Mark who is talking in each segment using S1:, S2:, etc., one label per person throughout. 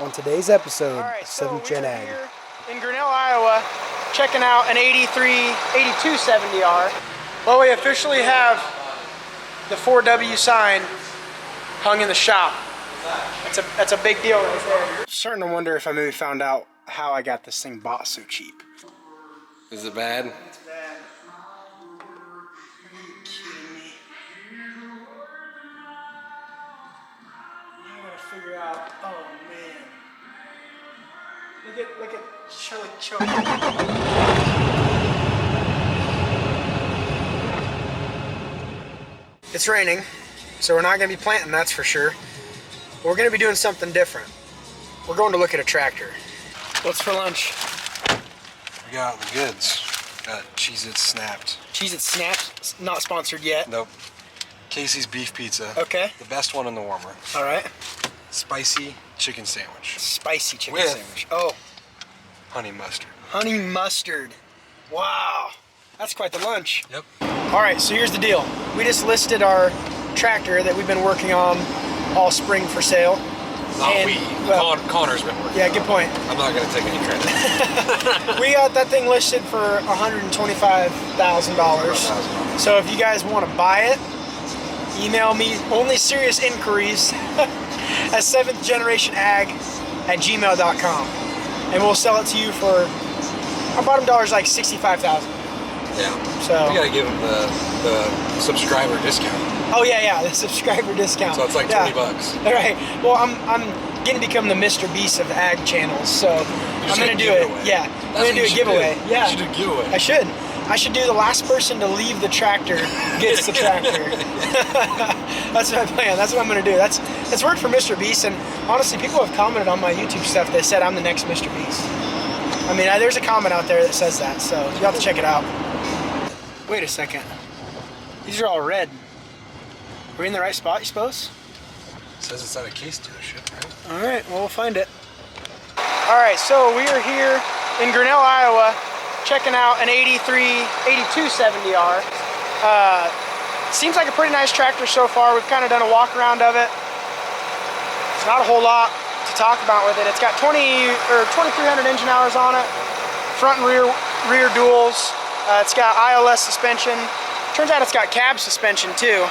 S1: on today's episode of 7th Gen Ag.
S2: Here in Grinnell, Iowa, checking out an 8270R. Well, we officially have the 4W sign hung in the shop. That's a big deal right there. I'm starting to wonder if I maybe found out how I got this thing bought so cheap.
S3: Is it bad?
S2: It's bad. Are you kidding me? I gotta figure out. Oh man. Look at Shirley Choke. It's raining, so we're not gonna be planting, that's for sure. We're gonna be doing something different. We're going to look at a tractor. What's for lunch?
S3: We got the goods. Got Cheez-It Snapped.
S2: Cheez-It Snapped, not sponsored yet.
S3: Nope. Casey's Beef Pizza.
S2: Okay.
S3: The best one in the warmer.
S2: All right.
S3: Spicy chicken sandwich.
S2: Spicy chicken
S3: With
S2: sandwich. Oh.
S3: Honey mustard.
S2: Honey mustard. Wow. That's quite the lunch.
S3: Yep.
S2: All right, so here's the deal. We just listed our tractor that we've been working on all spring for sale.
S3: Not we. Well, Connor's been working.
S2: Yeah, good point.
S3: I'm not going to take any credit.
S2: We got that thing listed for $125,000. So if you guys want to buy it, email me only serious inquiries at 7thgenerationag@gmail.com, and we'll sell it to you for our bottom dollar is like $65,000.
S3: Yeah.
S2: So
S3: we got to give them the subscriber discount.
S2: Oh yeah, the subscriber discount.
S3: So it's like $20.
S2: All right. Well, I'm going to become the Mr. Beast of ag channels, so I'm going to do it. Yeah, I'm going to do a giveaway. Yeah.
S3: You should do a giveaway.
S2: I should. I should do the last person to leave the tractor gets the tractor. That's my plan. That's what I'm going to do. That's worked for Mr. Beast, and honestly, people have commented on my YouTube stuff that said I'm the next Mr. Beast. I mean, there's a comment out there that says that, so you have to check it out. Wait a second. These are all red. Are we in the right spot, you suppose?
S3: It says it's at a Case dealership, right?
S2: All right, well, we'll find it. All right, so we are here in Grinnell, Iowa, checking out an 8270R. Seems like a pretty nice tractor so far. We've kind of done a walk around of it. It's not a whole lot to talk about with it. It's got 2,300 engine hours on it, front and rear duals. It's got ILS suspension. Turns out it's got cab suspension too.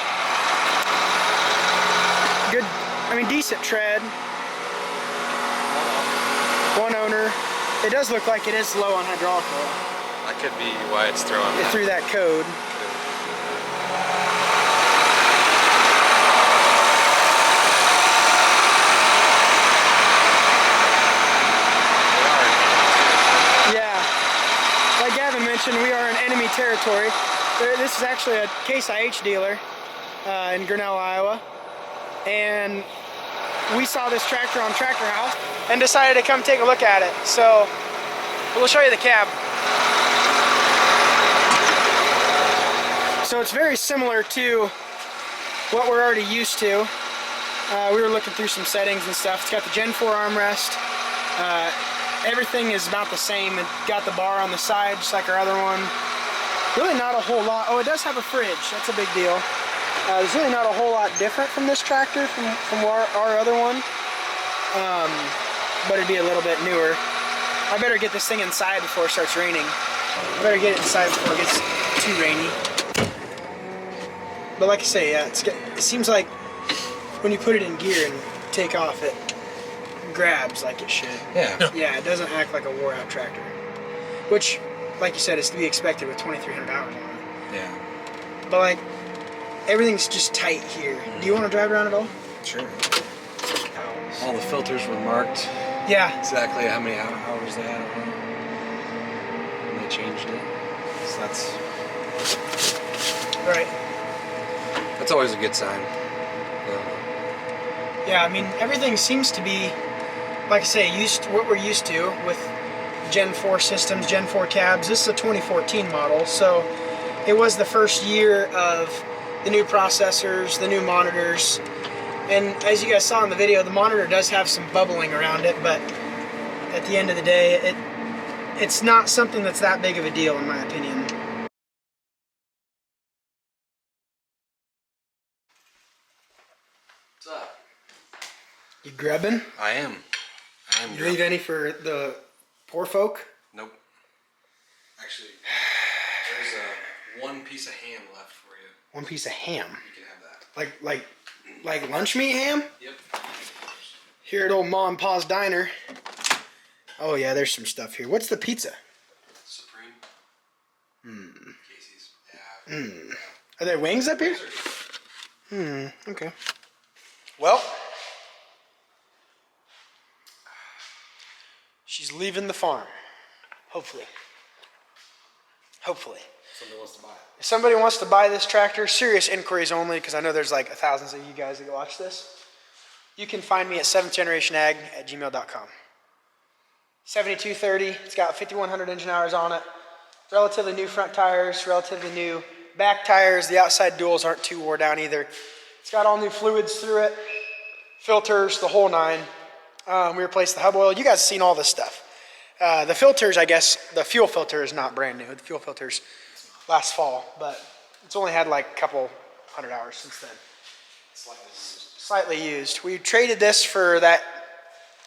S2: Good, I mean, decent tread. One owner. It does look like it is low on hydraulic oil.
S3: That could be why it's throwing that.
S2: Through that code. We are in enemy territory. This is actually a Case IH dealer in Grinnell, Iowa, and we saw this tractor on Tractor House and decided to come take a look at it. So we'll show you the cab. So it's very similar to what we're already used to. We were looking through some settings and stuff. It's got the Gen 4 armrest. Everything is about the same. It got the bar on the side, just like our other one. Really not a whole lot. Oh, it does have a fridge. That's a big deal. There's really not a whole lot different from this tractor, from our other one. But it'd be a little bit newer. I better get this thing inside before it starts raining. I better get it inside before it gets too rainy. But like I say, yeah, it seems like when you put it in gear and take off, it grabs like it should.
S3: Yeah.
S2: Yeah, it doesn't act like a wore out tractor. Which, like you said, is to be expected with 2,300 hours on it.
S3: Yeah.
S2: But like, everything's just tight here. Do you want to drive around at all?
S3: Sure. All the filters were marked.
S2: Yeah.
S3: Exactly how many hours they had on them. And they changed it. So that's always a good sign.
S2: Yeah, I mean, everything seems to be, like I say, what we're used to with Gen 4 systems, Gen 4 cabs. This is a 2014 model, so it was the first year of the new processors, the new monitors, and as you guys saw in the video, the monitor does have some bubbling around it, but at the end of the day, it's not something that's that big of a deal in my opinion.
S3: What's up?
S2: You grubbing?
S3: I am.
S2: You leave any for the poor folk?
S3: Nope. Actually, there's one piece of ham left for you.
S2: One piece of ham.
S3: You can have that.
S2: Like lunch meat ham?
S3: Yep.
S2: Here at old Ma and Pa's Diner. Oh yeah, there's some stuff here. What's the pizza?
S3: Supreme. Casey's. Yeah.
S2: Are there wings up here? Okay. Well, she's leaving the farm. Hopefully. Hopefully.
S3: Somebody wants to buy it.
S2: If somebody wants to buy this tractor, serious inquiries only, because I know there's like thousands of you guys that watch this. You can find me at 7thgenerationag@gmail.com. 7230, it's got 5,100 engine hours on it. Relatively new front tires, relatively new back tires. The outside duals aren't too wore down either. It's got all new fluids through it, filters, the whole nine. We replaced the hub oil. You guys have seen all this stuff. The filters, I guess, the fuel filter is not brand new. The fuel filter's last fall, but it's only had like a couple hundred hours since then. Slightly used. We traded this for that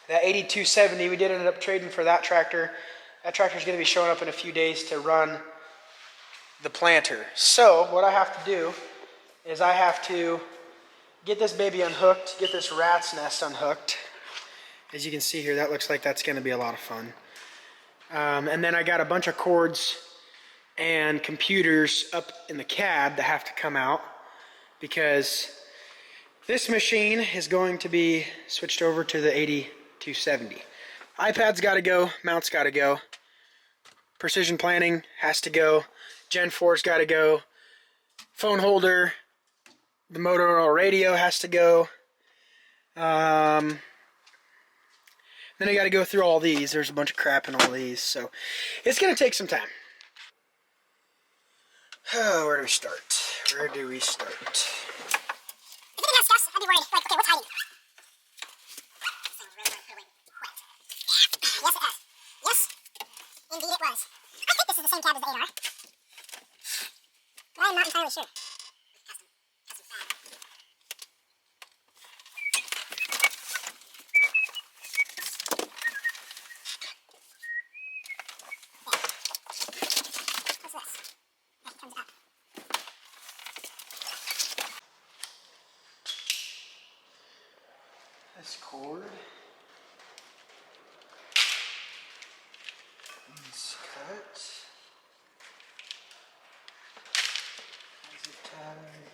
S2: 8270. We did end up trading for that tractor. That tractor's going to be showing up in a few days to run the planter. So what I have to do is I have to get this baby unhooked, get this rat's nest unhooked. As you can see here, that looks like that's going to be a lot of fun. And then I got a bunch of cords and computers up in the cab that have to come out, because this machine is going to be switched over to the 8270. iPad's got to go, mount's got to go, precision planning has to go, Gen 4's got to go, phone holder, the Motorola radio has to go. Then I got to go through all these. There's a bunch of crap in all these, so it's going to take some time. Oh, where do we start? Where do we start?
S4: If it didn't have stuff, I'd be worried. Like, okay, what's hiding? Yes, it has. Yes, indeed it was. I think this is the same cab as the 8R. But I'm not entirely sure. Custom fab. What's this? It comes up.
S2: This cord is cut. Is it tied?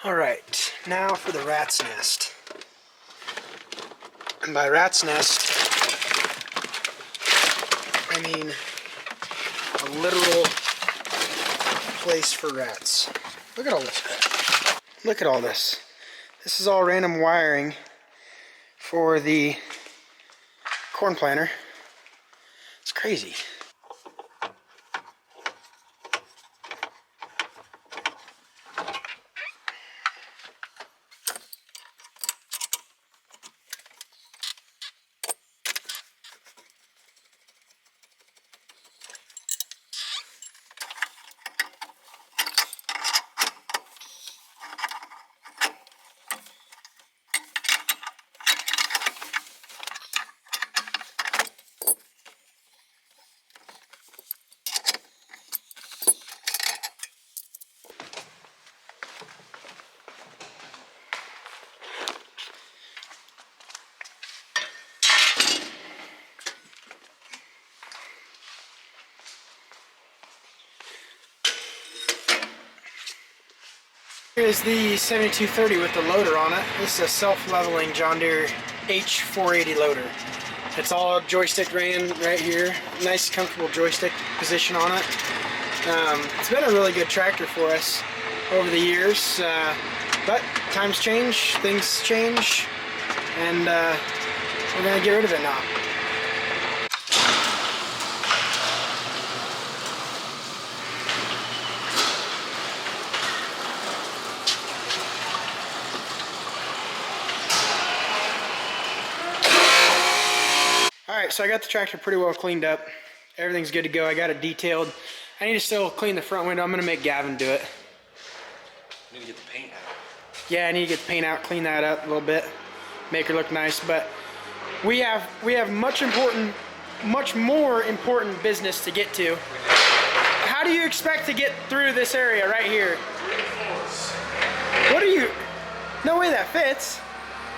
S2: All right, now for the rat's nest. And by rat's nest, I mean a literal place for rats. Look at all this crap. Look at all this. This is all random wiring for the corn planter. It's crazy. Here is the 7230 with the loader on it. This is a self-leveling John Deere H480 loader. It's all joystick ran right here. Nice comfortable joystick position on it. It's been a really good tractor for us over the years, but times change, things change, and we're going to get rid of it now. right, so I got the tractor pretty well cleaned up. Everything's good to go. I got it detailed. I need to still clean the front window. I'm gonna make Gavin do it.
S3: You need to get the paint out.
S2: Yeah, I need to get the paint out, clean that up a little bit, make her look nice. But we have much more important business to get to. How do you expect to get through this area right here? What are you? No way that fits.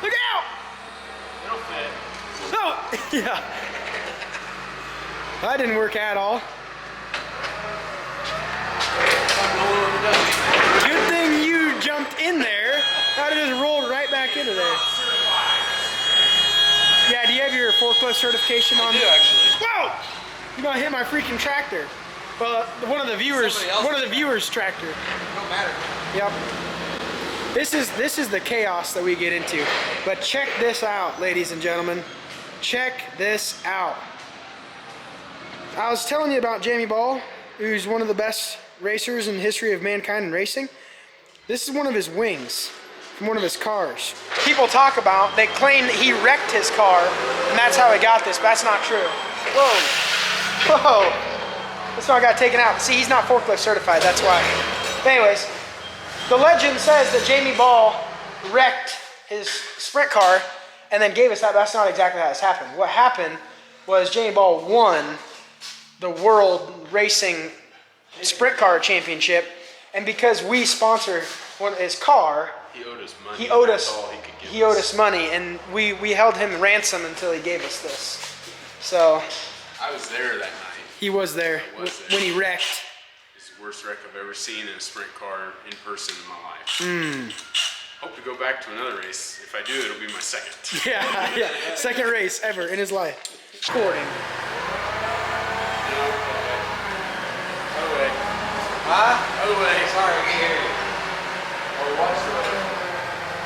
S2: Look out!
S3: It'll fit.
S2: Oh, yeah. That didn't work at all. Good thing you jumped in there. I'd have just rolled right back into there. Yeah, do you have your forklift certification on?
S3: I do actually.
S2: Whoa! You're gonna hit my freaking tractor. Well, one of the viewers' tractor.
S3: It don't matter.
S2: Yep. This is the chaos that we get into. But check this out, ladies and gentlemen. Check this out. I was telling you about Jamie Ball, who's one of the best racers in the history of mankind in racing. This is one of his wings from one of his cars. People talk about, they claim that he wrecked his car, and that's how he got this, but that's not true. Whoa. Whoa. This one got taken out. See, he's not forklift certified, that's why. But anyways, the legend says that Jamie Ball wrecked his sprint car and then gave us that, but that's not exactly how this happened. What happened was Jamie Ball won the World Racing Sprint Car Championship, and because we sponsor his car,
S3: He owed us money.
S2: he owed
S3: That's
S2: us
S3: all he could give
S2: he owed us money, and we held him ransom until he gave us this. So
S3: I was there that night.
S2: he was there
S3: I was there.
S2: when he wrecked.
S3: It's the worst wreck I've ever seen in a sprint car in person in my life. Hope to go back to another race. If I do, it'll be my second.
S2: Yeah. Second race ever in his life. Recording.
S3: Huh? Other way. Sorry, I can't hear you.
S2: Oh, watch the way.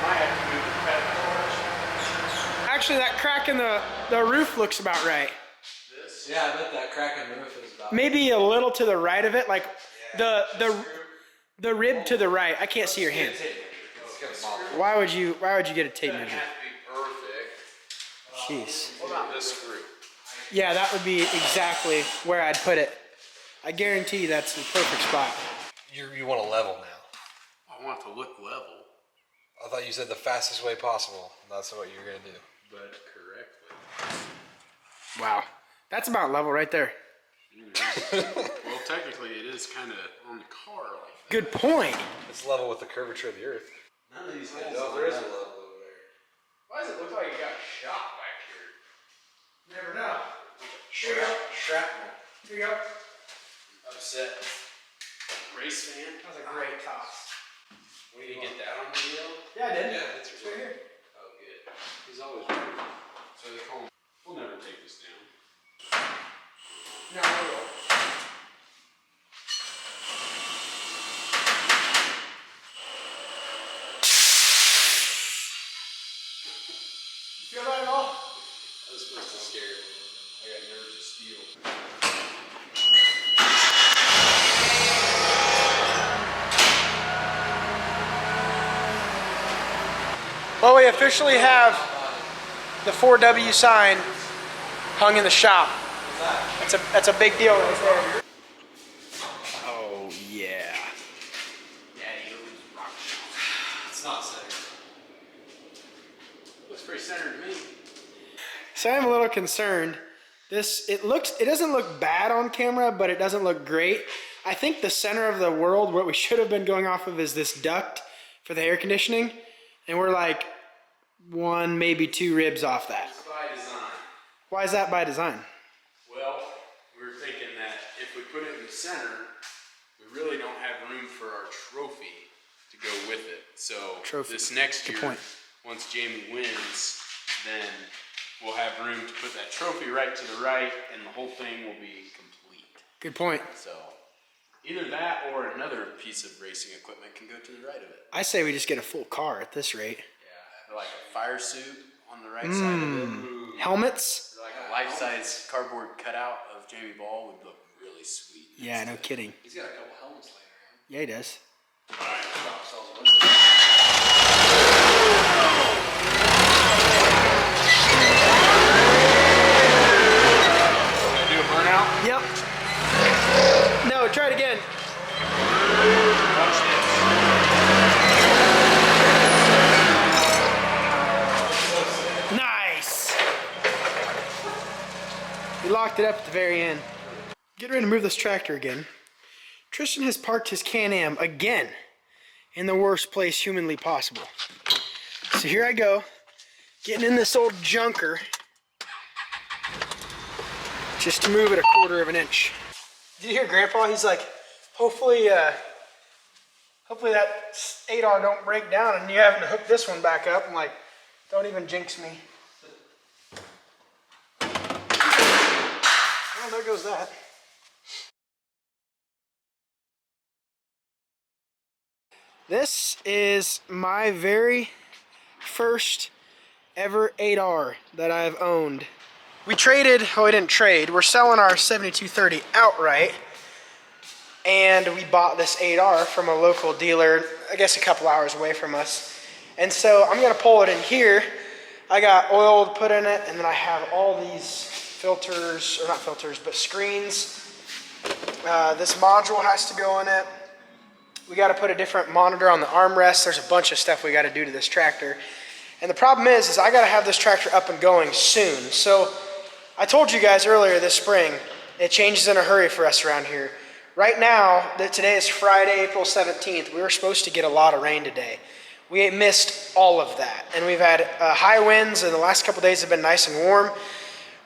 S2: Might have to move the pedal. Actually, that crack in the roof looks about right.
S3: This?
S5: Yeah, I bet that crack in the roof is about.
S2: Maybe a little to the right of it, like the rib to the right. I can't see your hand. Why would you get a tape measure?
S3: It have to be perfect.
S2: Jeez.
S3: What about this screw?
S2: Yeah, that would be exactly where I'd put it. I guarantee that's the perfect spot.
S5: You want a level now.
S3: I want it to look level,
S5: I thought you said the fastest way possible. That's what you're gonna do.
S3: but correctly.
S2: Wow. That's about level right there.
S3: Well, technically, it is kind of on the car like that.
S2: Good point.
S5: It's level with the curvature of the earth.
S3: None of these
S5: Oh,
S3: holes
S5: there is a
S3: on that.
S5: level over there.
S3: Why does it look like it got shot back here?
S2: Never know.
S5: Shrapnel.
S2: Here you go.
S3: Upset race fan.
S2: That was a great toss.
S3: What did you get that on video?
S2: Yeah, I did.
S5: Yeah, it's
S2: It's right here.
S3: Oh, good. He's always right. So they call him. We'll never take this down.
S2: No, I will. You feel that at all?
S3: That was supposed to scare me. I got nerves of steel.
S2: Well, we officially have the 4W sign hung in the shop. That's a big deal right there. Oh yeah.
S5: It's not centered.
S3: Looks pretty centered to me.
S2: So I'm a little concerned. It doesn't look bad on camera, but it doesn't look great. I think the center of the world, what we should have been going off of, is this duct for the air conditioning, and we're like 1, maybe 2 ribs off that.
S3: It's by design.
S2: Why is that by design?
S3: Well, we were thinking that if we put it in the center, we really don't have room for our trophy to go with it. So
S2: Trophy.
S3: this next
S2: Good
S3: year,
S2: point.
S3: once Jamie wins, then we'll have room to put that trophy right to the right, and the whole thing will be complete.
S2: Good point.
S3: So either that or another piece of racing equipment can go to the right of it.
S2: I say we just get a full car at this rate.
S3: Yeah, like a fire suit on the right side of it.
S2: Helmets?
S3: Like a life-size cardboard cutout of Jamie Ball would look really sweet.
S2: Yeah, no kidding.
S5: He's got a couple helmets laying
S2: Yeah, he does.
S5: around.
S2: parked it up at the very end. Getting ready to move this tractor again. Tristan has parked his Can-Am again in the worst place humanly possible. So here I go, getting in this old junker just to move it 1/4 of an inch. Did you hear Grandpa? He's like, hopefully that 8R don't break down and you having to hook this one back up. I'm like, don't even jinx me. Well, there goes that. This is my very first ever 8R that I've owned. We traded, oh we didn't trade, we're selling our 7230 outright, and we bought this 8R from a local dealer, I guess a couple hours away from us. And so I'm gonna pull it in here. I got oil to put in it, and then I have all these filters, or not filters, but screens. This module has to go in it. We got to put a different monitor on the armrest. There's a bunch of stuff we got to do to this tractor. And the problem is I got to have this tractor up and going soon. So I told you guys earlier this spring, it changes in a hurry for us around here. Right now, today is Friday, April 17th. We were supposed to get a lot of rain today. We missed all of that. And we've had high winds, and the last couple days have been nice and warm.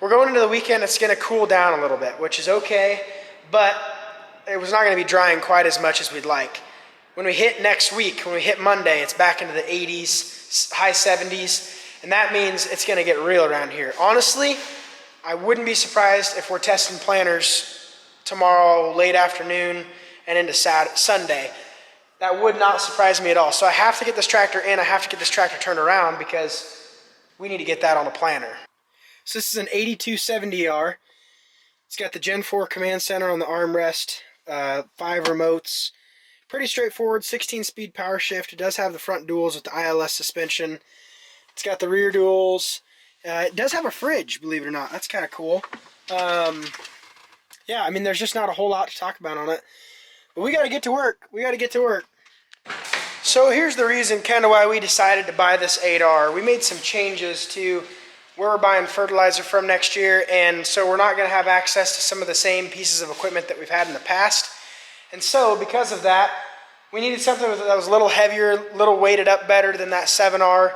S2: We're going into the weekend, it's going to cool down a little bit, which is okay, but it was not going to be drying quite as much as we'd like. When we hit next week, when we hit Monday, it's back into the 80s, high 70s, and that means it's going to get real around here. Honestly, I wouldn't be surprised if we're testing planters tomorrow, late afternoon, and into Sunday. That would not surprise me at all. So I have to get this tractor in, I have to get this tractor turned around because we need to get that on a planter. So this is an 8270R. It's got the Gen 4 command center on the armrest, 5 remotes. Pretty straightforward, 16-speed power shift. It does have the front duals with the ILS suspension. It's got the rear duals. It does have a fridge, believe it or not. That's kind of cool. Yeah, I mean, there's just not a whole lot to talk about on it. But we got to get to work. We got to get to work. So here's the reason kind of why we decided to buy this 8R. We made some changes to where we're buying fertilizer from next year, and so we're not going to have access to some of the same pieces of equipment that we've had in the past. And so, because of that, we needed something that was a little heavier, a little weighted up better than that 7R,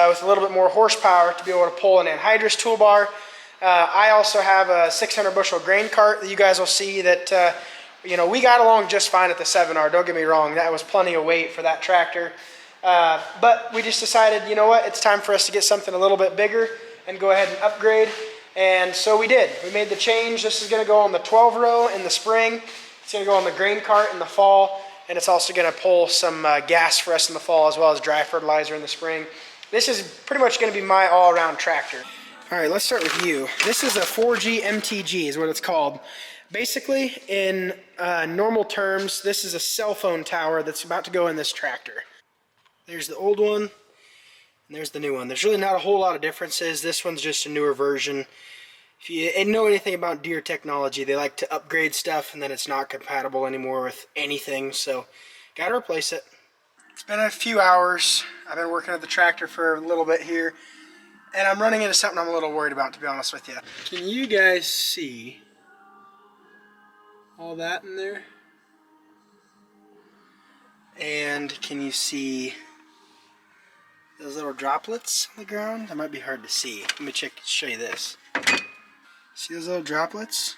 S2: with a little bit more horsepower to be able to pull an anhydrous toolbar. I also have a 600 bushel grain cart that you guys will see that, you know, we got along just fine at the 7R, don't get me wrong, that was plenty of weight for that tractor. But we just decided, you know what, it's time for us to get something a little bit bigger and go ahead and upgrade. And so we did. We made the change. This is going to go on the 12 row in the spring. It's going to go on the grain cart in the fall, and it's also going to pull some gas for us in the fall as well as dry fertilizer in the spring. This is pretty much going to be my all-around tractor. All right, let's start with you. This is a 4G MTG is what it's called. Basically, in normal terms, this is a cell phone tower that's about to go in this tractor. There's the old one, and there's the new one. There's really not a whole lot of differences. This one's just a newer version. If you know anything about Deere technology, they like to upgrade stuff and then it's not compatible anymore with anything, so gotta replace it. It's been a few hours. I've been working at the tractor for a little bit here, and I'm running into something I'm a little worried about, to be honest with you. Can you guys see all that in there? And can you see those little droplets on the ground? That might be hard to see. Let me show you this. See those little droplets?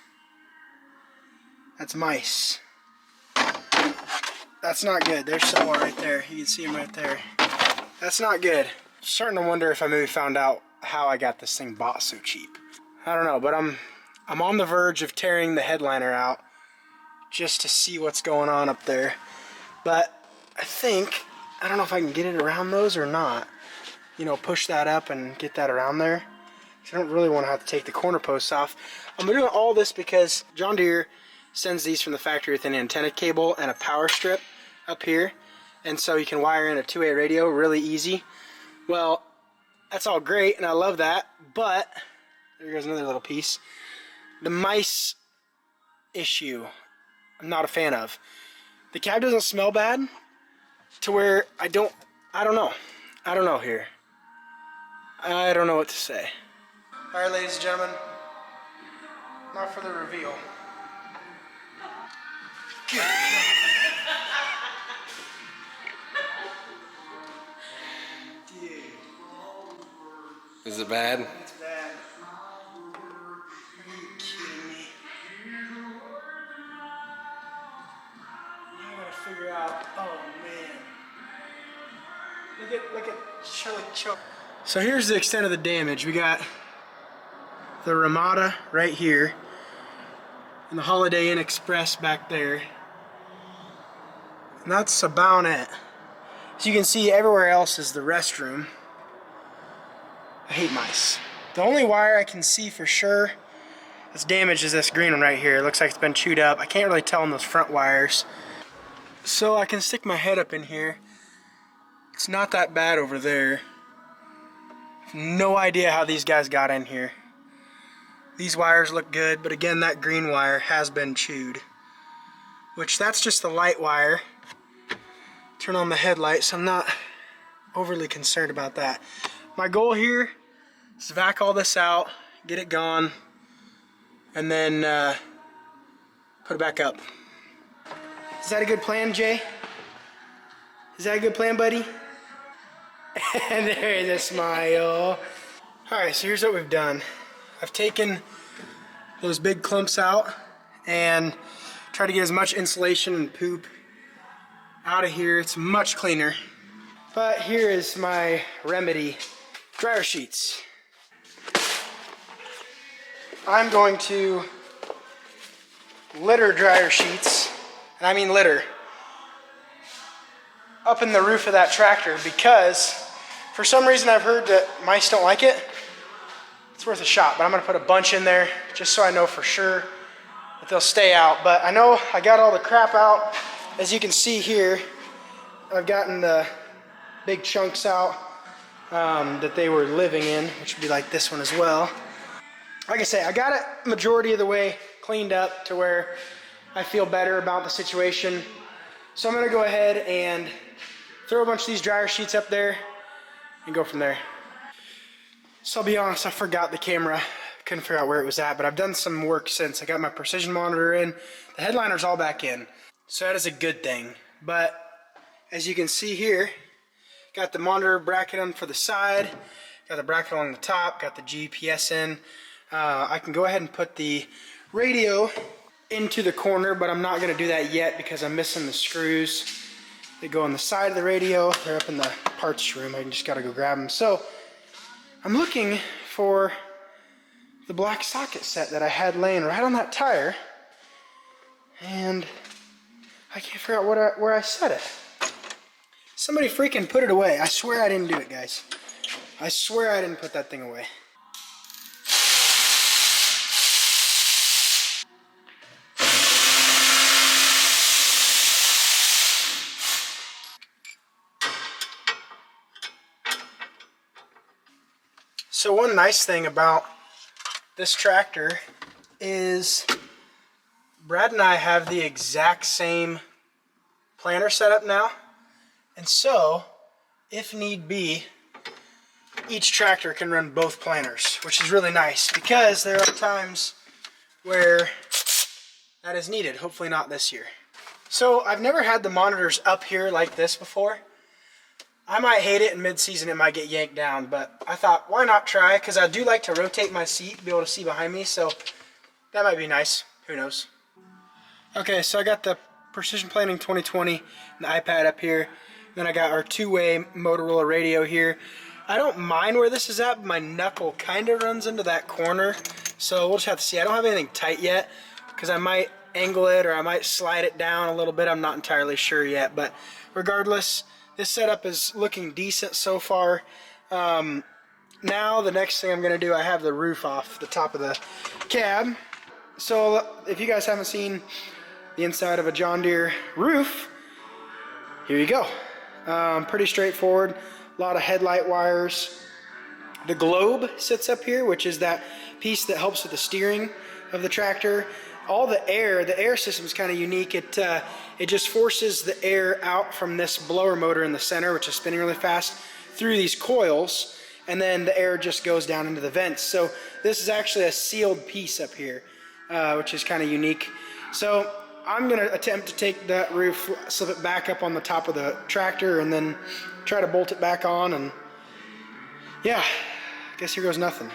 S2: That's mice. That's not good. There's someone right there. You can see him right there. That's not good. I'm starting to wonder if I maybe found out how I got this thing bought so cheap. I don't know, but I'm on the verge of tearing the headliner out just to see what's going on up there. But I don't know if I can get it around those or not. You know, push that up and get that around there. I don't really want to have to take the corner posts off. I'm doing all this because John Deere sends these from the factory with an antenna cable and a power strip up here. And so you can wire in a 2-way radio really easy. Well, that's all great and I love that, but there goes another little piece. The mice issue, I'm not a fan of. The cab doesn't smell bad to where I don't know here. I don't know what to say. Alright, ladies and gentlemen, not for the reveal. Dude,
S5: Is it bad?
S2: it's bad. Are you kidding me? I gotta figure out. Oh man. Look at Shirley Choke. So here's the extent of the damage. We got the Ramada right here, and the Holiday Inn Express back there. And that's about it. As you can see, everywhere else is the restroom. I hate mice. The only wire I can see for sure that's damaged is this green one right here. It looks like it's been chewed up. I can't really tell on those front wires. So I can stick my head up in here. It's not that bad over there. No idea how these guys got in here. These wires look good, but again, that green wire has been chewed. Which, that's just the light wire. Turn on the headlight, so I'm not overly concerned about that. My goal here is to vac all this out, get it gone, and then put it back up. Is that a good plan, Jay? Is that a good plan, buddy? And there's a smile. Alright, so here's what we've done. I've taken those big clumps out and tried to get as much insulation and poop out of here. It's much cleaner. But here is my remedy. Dryer sheets. I'm going to litter dryer sheets, and I mean litter, up in the roof of that tractor because for some reason I've heard that mice don't like it. It's worth a shot, but I'm going to put a bunch in there just so I know for sure that they'll stay out. But I know I got all the crap out. As you can see here, I've gotten the big chunks out that they were living in, which would be like this one as well. Like I say, I got it majority of the way cleaned up to where I feel better about the situation. So I'm going to go ahead and throw a bunch of these dryer sheets up there and go from there. So I'll be honest, I forgot the camera. Couldn't figure out where it was at, but I've done some work since. I got my precision monitor in. The headliner's all back in. So that is a good thing. But as you can see here, got the monitor bracket on for the side, got the bracket along the top, got the GPS in. I can go ahead and put the radio into the corner, but I'm not going to do that yet because I'm missing the screws that go on the side of the radio. They're up in the parts room. I just got to go grab them. So I'm looking for the black socket set that I had laying right on that tire, and I can't figure out where I set it. Somebody freaking put it away. I swear I didn't do it, guys. I swear I didn't put that thing away. So one nice thing about this tractor is Brad and I have the exact same planter setup now, and so if need be, each tractor can run both planters, which is really nice because there are times where that is needed. Hopefully not this year. So I've never had the monitors up here like this before. I might hate it, in mid-season it might get yanked down, but I thought, why not try? Because I do like to rotate my seat, be able to see behind me, so that might be nice. Who knows? Okay, so I got the Precision Planning 2020 and the iPad up here. Then I got our two-way Motorola radio here. I don't mind where this is at, but my knuckle kind of runs into that corner, so we'll just have to see. I don't have anything tight yet, because I might angle it or I might slide it down a little bit. I'm not entirely sure yet, but regardless, this setup is looking decent so far. Now the next thing I'm going to do, I have the roof off the top of the cab. So if you guys haven't seen the inside of a John Deere roof, here you go. Pretty straightforward. A lot of headlight wires. The globe sits up here, which is that piece that helps with the steering of the tractor. All the air system is kind of unique. It just forces the air out from this blower motor in the center, which is spinning really fast, through these coils, and then the air just goes down into the vents. So this is actually a sealed piece up here. which is kind of unique. So I'm going to attempt to take that roof, slip it back up on the top of the tractor, and then try to bolt it back on. And yeah, I guess here goes nothing.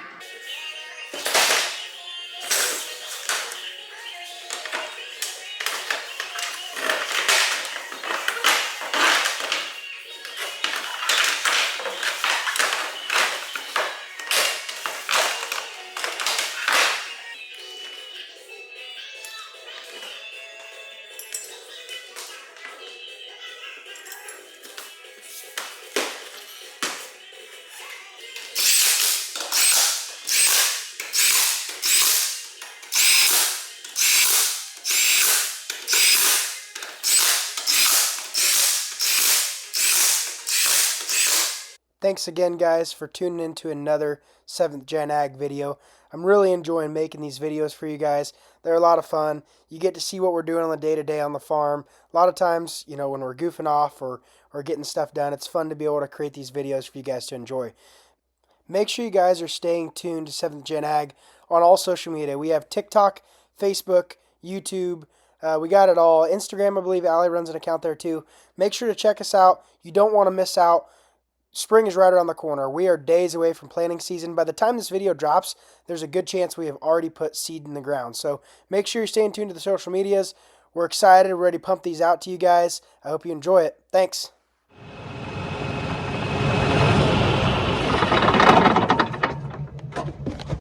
S1: Thanks again, guys, for tuning into another 7th Gen Ag video. I'm really enjoying making these videos for you guys. They're a lot of fun. You get to see what we're doing on the day-to-day on the farm. A lot of times, you know, when we're goofing off or getting stuff done, it's fun to be able to create these videos for you guys to enjoy. Make sure you guys are staying tuned to 7th Gen Ag on all social media. We have TikTok, Facebook, YouTube. We got it all. Instagram, I believe Allie runs an account there too. Make sure to check us out. You don't want to miss out. Spring is right around the corner. We are days away from planting season. By the time this video drops, there's a good chance we have already put seed in the ground. So make sure you're staying tuned to the social medias. We're excited. We're ready to pump these out to you guys. I hope you enjoy it. Thanks.